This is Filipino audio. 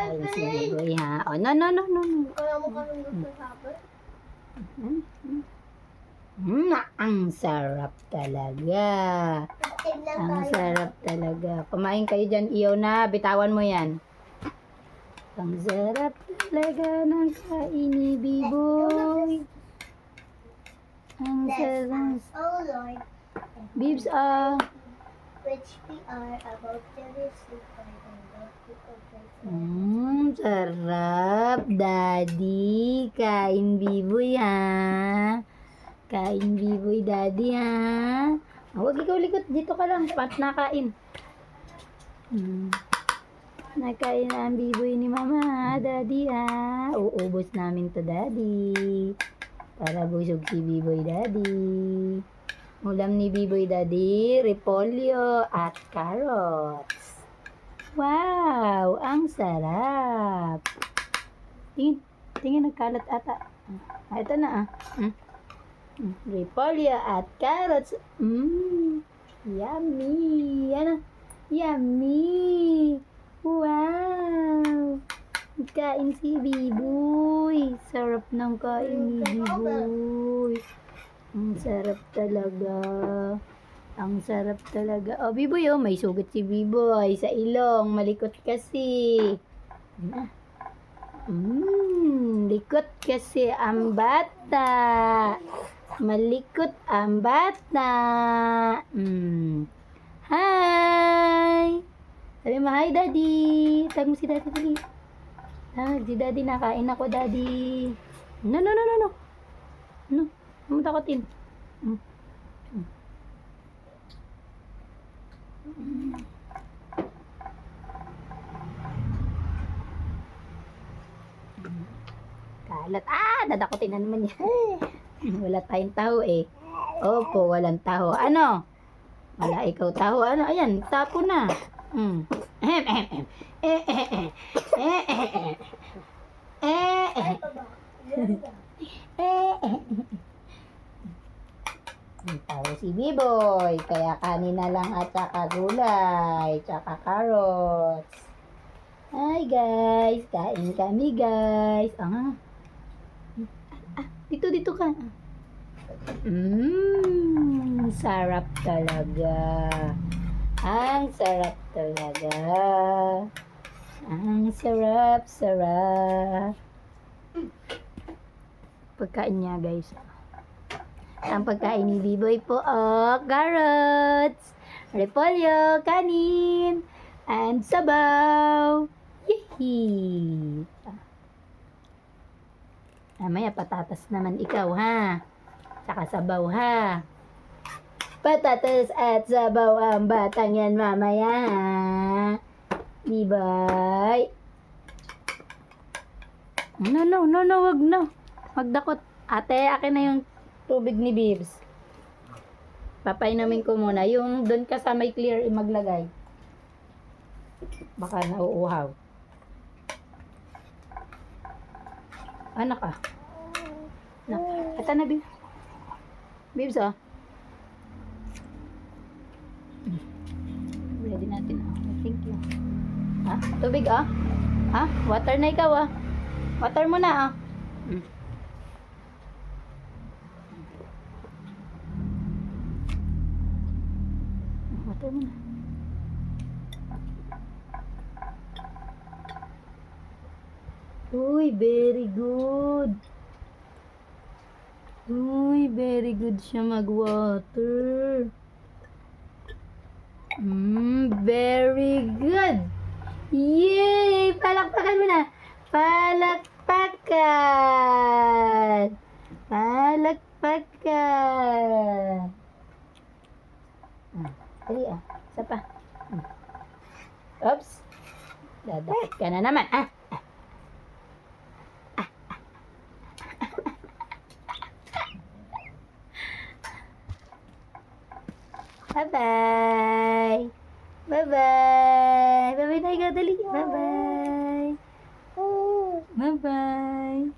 Kain si Biboy ha. Oh, no, no, no, no, no. Kaya mo kami gusto sabi? Ang sarap talaga. Tignan Ang tayo. sarap talaga. Kumain kayo dyan, iyo na. Bitawan mo yan. Ang sarap talaga ng kain ni Biboy. Ang sarap. Oh Lord, Bibs, which we are about to receive by the Lord who opened sarap, Daddy. Kain Biboy, ha? Kain Biboy, Daddy, ha? Huwag ikaw likot. Dito ka lang. Pat nakain. Nakain na ang Biboy ni Mama, ha? Daddy, ha? Uubos namin to, Daddy. Para busog si Biboy, Daddy. Ulam ni Biboy, Daddy, repolyo at carrots. Wow! Ang sarap! Tingin, nagkalat ata. Ito na, repolyo at carrots. Yummy! Ano? Yummy! Wow! Kain si Biboy. Sarap ng kain ni Biboy. Ang sarap talaga. Ang sarap talaga. Oh, Biboy, oh, may sugat si Biboy sa ilong. Malikot kasi. Likot kasi ang bata. Malikot ang bata. Hi! Sabi mo, hi, Daddy. Tag mo si Daddy, dali. Si Daddy, nakain ako, Daddy. No, no, no, no, no. No, huwag mo takotin. Kalat. Dadakotin na naman yan. Wala tayong taho eh. Opo, walang taho. Ano? Wala ikaw taho. Ano? Ayan, tapo na. Tawo si Biboy, kaya kanina lang at saka gulay, tsaka carrots. Hi guys, kain kami guys. Dito ka. Sarap talaga. Ang sarap talaga. Ang sarap. Pagkain niya guys. Ang pagkain ni Biboy po, carrots, repolyo, kanin, and sabaw. Yee! Mamaya patatas naman ikaw, ha? Saka sabaw, ha? Patatas at sabaw ang batang yan mamaya, ha? Biboy? No, wag na. Magdakot. Ate, akin na yung tubig ni Bibs. Papainumin ko muna. Yung doon ka sa may clear, maglagay. Baka nauuhaw. Anak ah. Ito na, Bibs. Bibs, oh. Ready natin, oh. Thank you. Tubig, oh. Water na ikaw, oh. Water mo na, oh. Water mo na. Uy, very good. Uy, very good siya mag-water. Very good. Yay! Palakpakan mo na. Palakpakan. Dali isa pa. Oops. Dadakit ka na naman. Bye-bye. Bye-bye. Bye-bye na ikaw, dali. Bye-bye. Bye-bye.